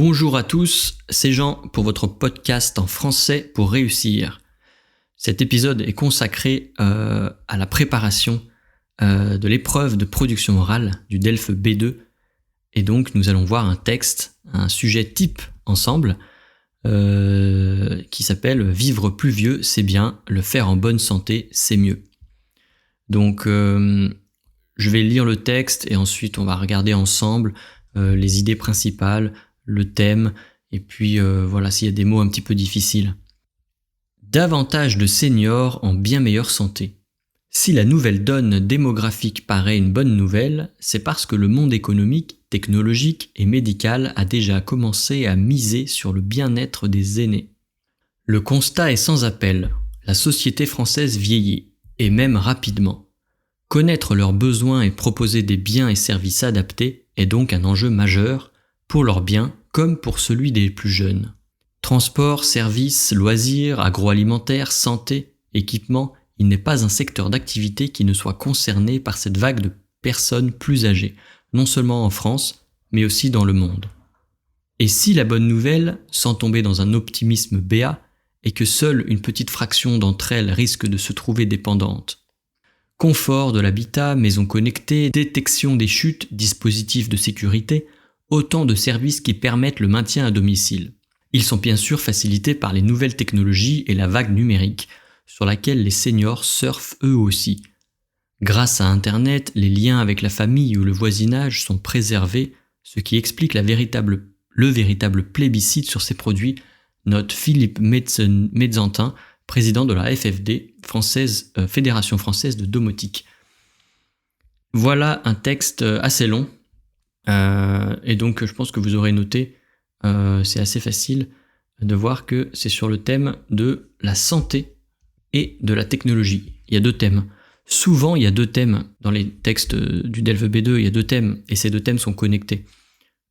Bonjour à tous, c'est Jean pour votre podcast en français pour réussir. Cet épisode est consacré à la préparation de l'épreuve de production orale du DELF B2. Et donc nous allons voir un texte, un sujet type ensemble qui s'appelle « Vivre plus vieux, c'est bien, le faire en bonne santé, c'est mieux ». Donc je vais lire le texte et ensuite on va regarder ensemble les idées principales, le thème, et puis voilà s'il y a des mots un petit peu difficiles. Davantage de seniors en bien meilleure santé. Si la nouvelle donne démographique paraît une bonne nouvelle, c'est parce que le monde économique, technologique et médical a déjà commencé à miser sur le bien-être des aînés. Le constat est sans appel. La société française vieillit, et même rapidement. Connaître leurs besoins et proposer des biens et services adaptés est donc un enjeu majeur, pour leurs biens comme pour celui des plus jeunes. Transport, services, loisirs, agroalimentaire, santé, équipement, il n'est pas un secteur d'activité qui ne soit concerné par cette vague de personnes plus âgées, non seulement en France, mais aussi dans le monde. Et si la bonne nouvelle, sans tomber dans un optimisme béat, est que seule une petite fraction d'entre elles risque de se trouver dépendantes. Confort de l'habitat, maisons connectées, détection des chutes, dispositifs de sécurité, autant de services qui permettent le maintien à domicile. Ils sont bien sûr facilités par les nouvelles technologies et la vague numérique, sur laquelle les seniors surfent eux aussi. Grâce à Internet, les liens avec la famille ou le voisinage sont préservés, ce qui explique le véritable plébiscite sur ces produits, note Philippe Mezzantin, président de la FFD, Fédération française de domotique. Voilà un texte assez long, et donc je pense que vous aurez noté, c'est assez facile de voir que c'est sur le thème de la santé et de la technologie. Il y a deux thèmes. Souvent, il y a deux thèmes dans les textes du DELF B2, il y a deux thèmes, et ces deux thèmes sont connectés.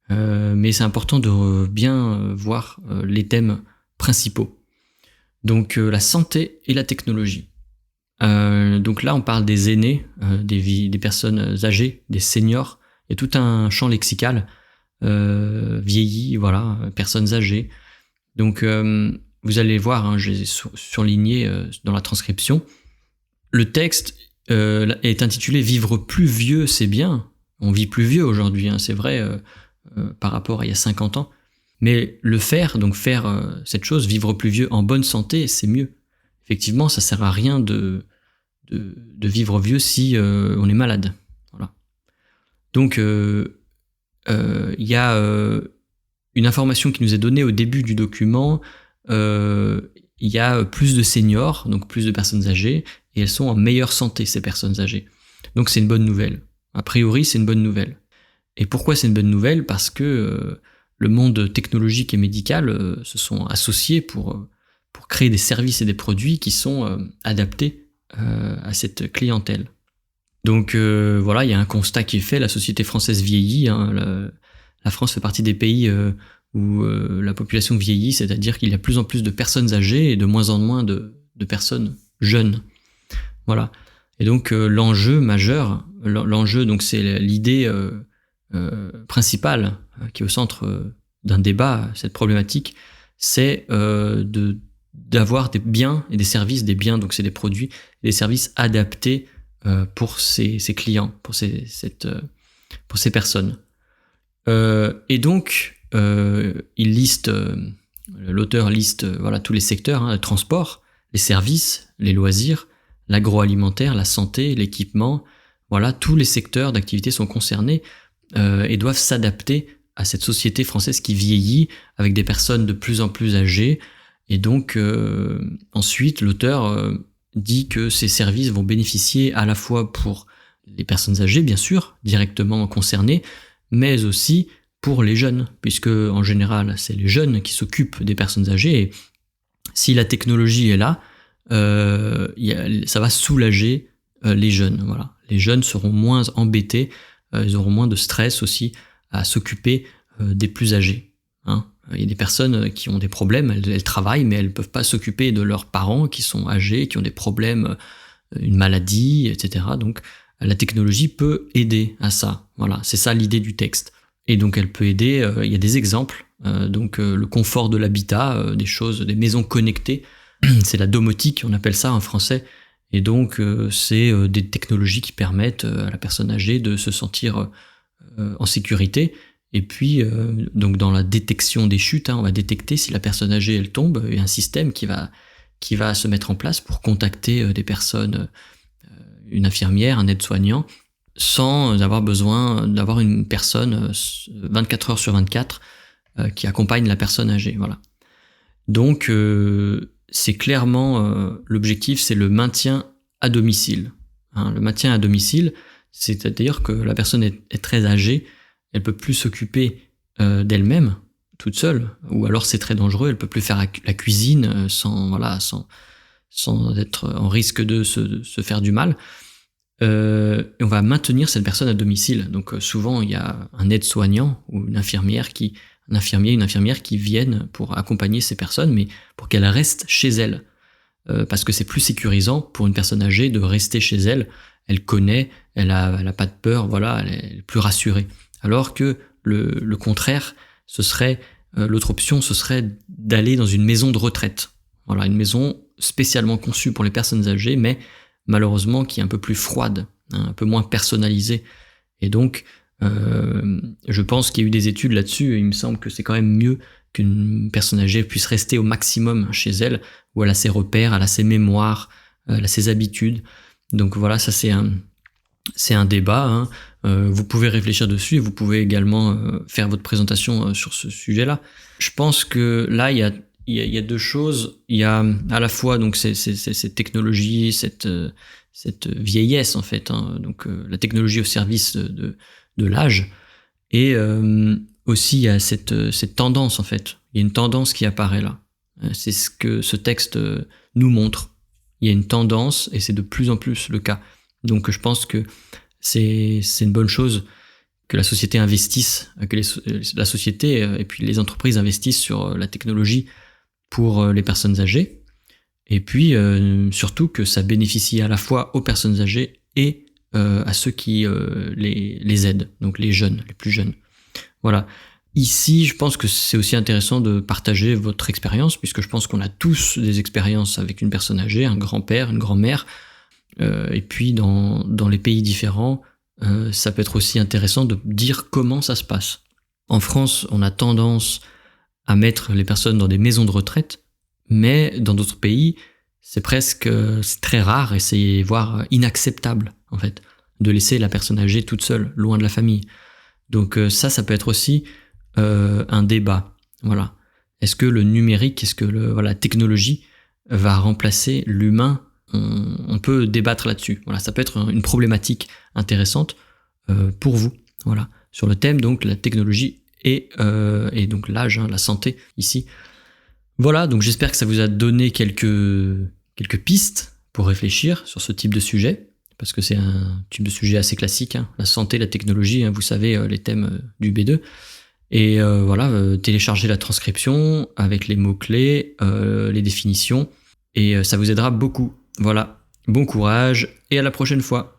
Mais c'est important de bien voir les thèmes principaux. Donc la santé et la technologie. Donc là, on parle des aînés, des personnes âgées, des seniors. Il y a tout un champ lexical, vieillis, voilà, personnes âgées. Donc vous allez voir, je les ai surlignés dans la transcription. Le texte est intitulé « Vivre plus vieux, c'est bien ». On vit plus vieux aujourd'hui, c'est vrai, par rapport à il y a 50 ans. Mais le faire, donc faire cette chose, vivre plus vieux en bonne santé, c'est mieux. Effectivement, ça sert à rien de vivre vieux si on est malade. Voilà. Donc, il y a une information qui nous est donnée au début du document. Il y a plus de seniors, donc plus de personnes âgées, et elles sont en meilleure santé, ces personnes âgées. Donc c'est une bonne nouvelle. A priori, c'est une bonne nouvelle. Et pourquoi c'est une bonne nouvelle ? Parce que le monde technologique et médical se sont associés pour créer des services et des produits qui sont adaptés à cette clientèle. Donc voilà, il y a un constat qui est fait, la société française vieillit. La France fait partie des pays où la population vieillit, c'est-à-dire qu'il y a de plus en plus de personnes âgées et de moins de personnes jeunes. Voilà. Et donc l'enjeu majeur, donc c'est l'idée principale qui est au centre d'un débat, cette problématique, c'est d'avoir des biens et des services, des biens, donc c'est des produits, des services adaptés pour ces clients, pour ces personnes. Et donc, l'auteur liste voilà, tous les secteurs, le transport, les services, les loisirs, l'agroalimentaire, la santé, l'équipement, voilà, tous les secteurs d'activité sont concernés et doivent s'adapter à cette société française qui vieillit avec des personnes de plus en plus âgées. Et donc, ensuite, l'auteur dit que ces services vont bénéficier à la fois pour les personnes âgées, bien sûr, directement concernées, mais aussi pour les jeunes, puisque en général, c'est les jeunes qui s'occupent des personnes âgées. Et si la technologie est là, ça va soulager les jeunes. Voilà. Les jeunes seront moins embêtés, ils auront moins de stress aussi à s'occuper des plus âgés. Il y a des personnes qui ont des problèmes, elles travaillent, mais elles ne peuvent pas s'occuper de leurs parents qui sont âgés, qui ont des problèmes, une maladie, etc. Donc la technologie peut aider à ça. Voilà, c'est ça l'idée du texte. Et donc elle peut aider, il y a des exemples donc le confort de l'habitat, des maisons connectées. C'est la domotique, on appelle ça en français. Et donc, c'est des technologies qui permettent à la personne âgée de se sentir en sécurité. Et puis, donc dans la détection des chutes, on va détecter si la personne âgée elle tombe. Il y a un système qui va se mettre en place pour contacter des personnes, une infirmière, un aide-soignant, sans avoir besoin d'avoir une personne 24 heures sur 24 qui accompagne la personne âgée. Voilà. Donc, c'est clairement l'objectif, c'est le maintien à domicile. Le maintien à domicile, c'est-à-dire que la personne est très âgée, elle peut plus s'occuper d'elle-même toute seule, ou alors c'est très dangereux, elle peut plus faire la cuisine sans être en risque de se faire du mal. Et on va maintenir cette personne à domicile. Donc souvent il y a un aide-soignant ou une infirmier, une infirmière qui viennent pour accompagner ces personnes, mais pour qu'elles restent chez elles. Parce que c'est plus sécurisant pour une personne âgée de rester chez elle. Elle connaît, elle a pas de peur, voilà, elle est plus rassurée. Alors que le contraire, ce serait l'autre option, ce serait d'aller dans une maison de retraite. Voilà, une maison spécialement conçue pour les personnes âgées, mais malheureusement qui est un peu plus froide, un peu moins personnalisée. Et donc, je pense qu'il y a eu des études là-dessus, et il me semble que c'est quand même mieux qu'une personne âgée puisse rester au maximum chez elle, où elle a ses repères, elle a ses mémoires, elle a ses habitudes. Donc voilà, ça c'est un débat. Vous pouvez réfléchir dessus et vous pouvez également faire votre présentation sur ce sujet-là. Je pense que là, il y a deux choses. Il y a à la fois donc cette technologie, cette vieillesse en fait, donc la technologie au service de l'âge, et aussi il y a cette tendance en fait. Il y a une tendance qui apparaît là. C'est ce que ce texte nous montre. Il y a une tendance et c'est de plus en plus le cas. Donc je pense que c'est une bonne chose que la société investisse, que la société et puis les entreprises investissent sur la technologie pour les personnes âgées, et puis surtout que ça bénéficie à la fois aux personnes âgées et à ceux qui les aident, donc les jeunes, les plus jeunes. Voilà. Ici, je pense que c'est aussi intéressant de partager votre expérience, puisque je pense qu'on a tous des expériences avec une personne âgée, un grand-père, une grand-mère, et puis dans les pays différents, ça peut être aussi intéressant de dire comment ça se passe. En France, on a tendance à mettre les personnes dans des maisons de retraite, mais dans d'autres pays, c'est très rare et c'est voire inacceptable, en fait, de laisser la personne âgée toute seule, loin de la famille. Donc ça peut être aussi un débat. Voilà. Est-ce que le numérique, la technologie va remplacer l'humain ? On peut débattre là-dessus. Voilà, ça peut être une problématique intéressante pour vous. Voilà, sur le thème donc la technologie et donc l'âge, la santé ici. Voilà, donc j'espère que ça vous a donné quelques pistes pour réfléchir sur ce type de sujet, parce que c'est un type de sujet assez classique, la santé, la technologie, vous savez, les thèmes du B2. Et téléchargez la transcription avec les mots-clés, les définitions, et ça vous aidera beaucoup. Voilà, bon courage et à la prochaine fois.